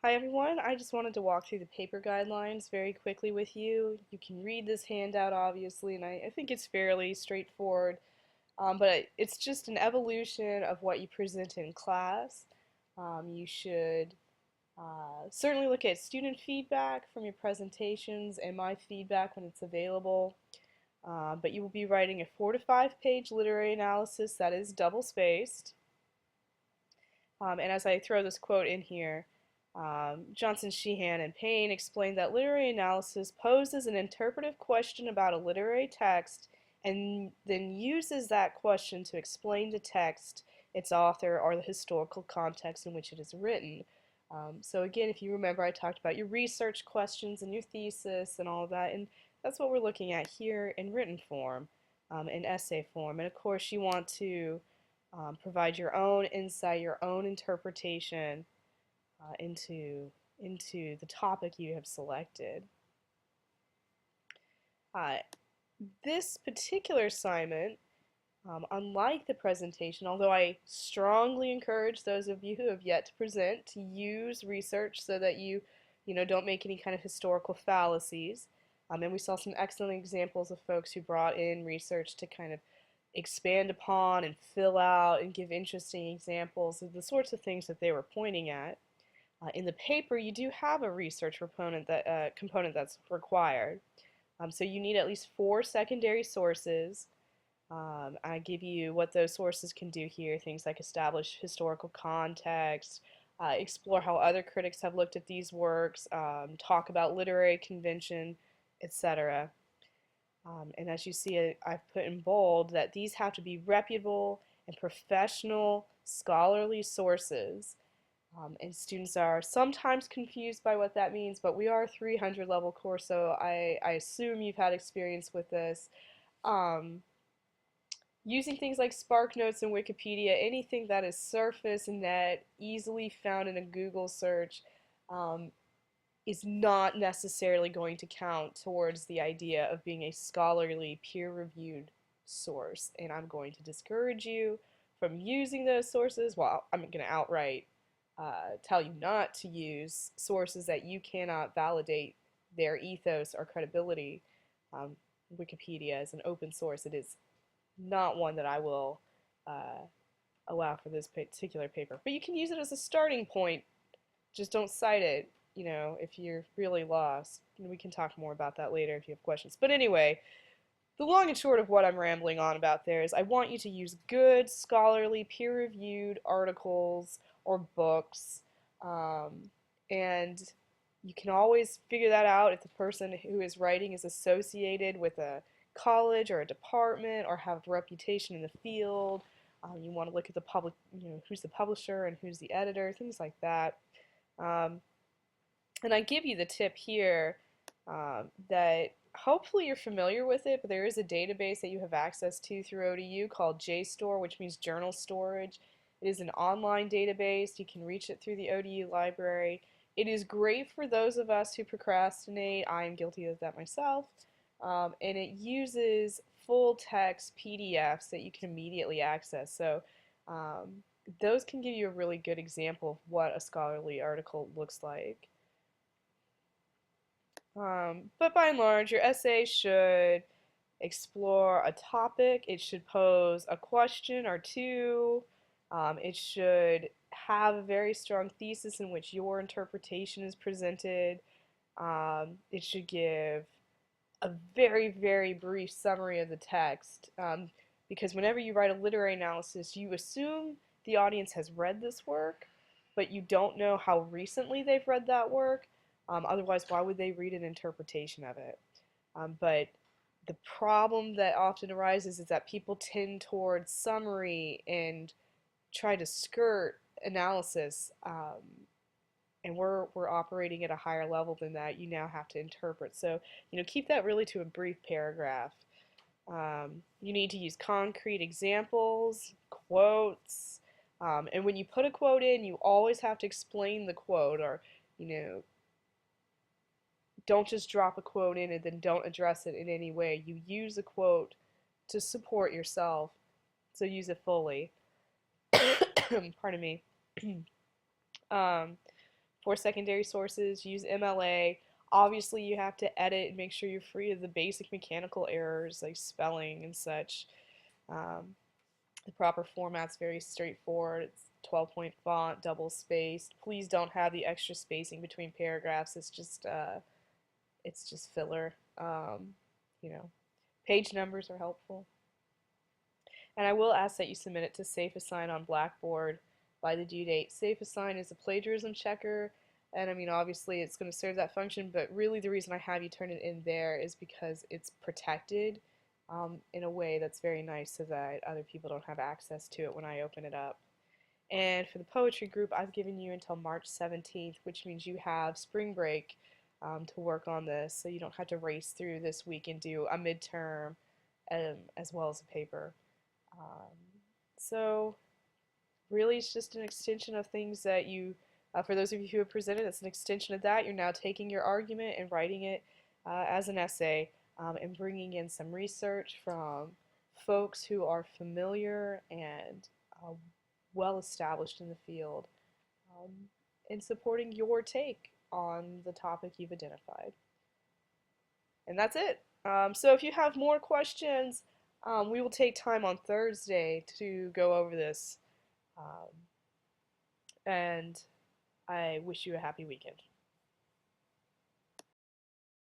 Hi everyone, I just wanted to walk through the paper guidelines very quickly with you. You can read this handout obviously, and I think it's fairly straightforward, but it's just an evolution of what you present in class. You should certainly look at student feedback from your presentations and my feedback when it's available. But you will be writing a 4 to 5 page literary analysis that is double spaced. And as I throw this quote in here, Johnson, Sheehan, and Payne explained that literary analysis poses an interpretive question about a literary text and then uses that question to explain the text, its author, or the historical context in which it is written. So again, if you remember, I talked about your research questions and your thesis and all of that, and that's what we're looking at here in written form, in essay form. And of course, you want to provide your own insight, your own interpretation into the topic you have selected. Uh, this particular assignment, unlike the presentation, although I strongly encourage those of you who have yet to present to use research so that you don't make any kind of historical fallacies. And we saw some excellent examples of folks who brought in research to kind of expand upon and fill out and give interesting examples of the sorts of things that they were pointing at. In the paper, you do have a research component that's required. So you need at least 4 secondary sources. I give you what those sources can do here, things like establish historical context, explore how other critics have looked at these works, talk about literary convention, etc. And as you see, I've put in bold that these have to be reputable and professional scholarly sources. And students are sometimes confused by what that means, but we are a 300 level course, so I assume you've had experience with this. Um, Using things like SparkNotes and Wikipedia, anything that is surface and that easily found in a Google search, um, is not necessarily going to count towards the idea of being a scholarly, peer-reviewed source. And I'm going to discourage you from using those sources. Well, I'm going to outright tell you not to use sources that you cannot validate their ethos or credibility. Um, Wikipedia is an open source. It is not one that I will allow for this particular paper. But you can use it as a starting point. Just don't cite it, if you're really lost. We can talk more about that later if you have questions. But anyway, the long and short of what I'm rambling on about there is I want you to use good, scholarly, peer-reviewed articles or books. And you can always figure that out if the person who is writing is associated with a college or a department or have a reputation in the field. You want to look at the public, who's the publisher and who's the editor, things like that. Um, and I give you the tip here that hopefully you're familiar with it, but there is a database that you have access to through ODU called JSTOR, which means Journal Storage. It is an online database. You can reach it through the ODU library. It is great for those of us who procrastinate. I am guilty of that myself. And it uses full text PDFs that you can immediately access. So those can give you a really good example of what a scholarly article looks like. But by and large, your essay should explore a topic. It should pose a question or two. It should have a very strong thesis in which your interpretation is presented. It should give a very, very brief summary of the text. Because whenever you write a literary analysis, you assume the audience has read this work, but you don't know how recently they've read that work. Otherwise, why would they read an interpretation of it? But the problem that often arises is that people tend towards summary and try to skirt analysis, and we're operating at a higher level than that. You now have to interpret. So, keep that really to a brief paragraph. You need to use concrete examples, quotes, and when you put a quote in, you always have to explain the quote, or, don't just drop a quote in and then don't address it in any way. You use a quote to support yourself, so use it fully. Pardon me. For secondary sources, use MLA. Obviously, you have to edit and make sure you're free of the basic mechanical errors like spelling and such. Um, the proper format's very straightforward. It's 12-point font, double spaced. Please don't have the extra spacing between paragraphs. It's just filler. You know, page numbers are helpful. And I will ask that you submit it to SafeAssign on Blackboard by the due date. SafeAssign is a plagiarism checker, and I mean, obviously it's going to serve that function, but really the reason I have you turn it in there is because it's protected in a way that's very nice so that other people don't have access to it when I open it up. And for the poetry group, I've given you until March 17th, which means you have spring break to work on this, so you don't have to race through this week and do a midterm as well as a paper. Um, so really it's just an extension of things that for those of you who have presented, it's an extension of that. You're now taking your argument and writing it as an essay and bringing in some research from folks who are familiar and well established in the field um, and supporting your take on the topic you've identified. And that's it. So if you have more questions, we will take time on Thursday to go over this. Um, and I wish you a happy weekend.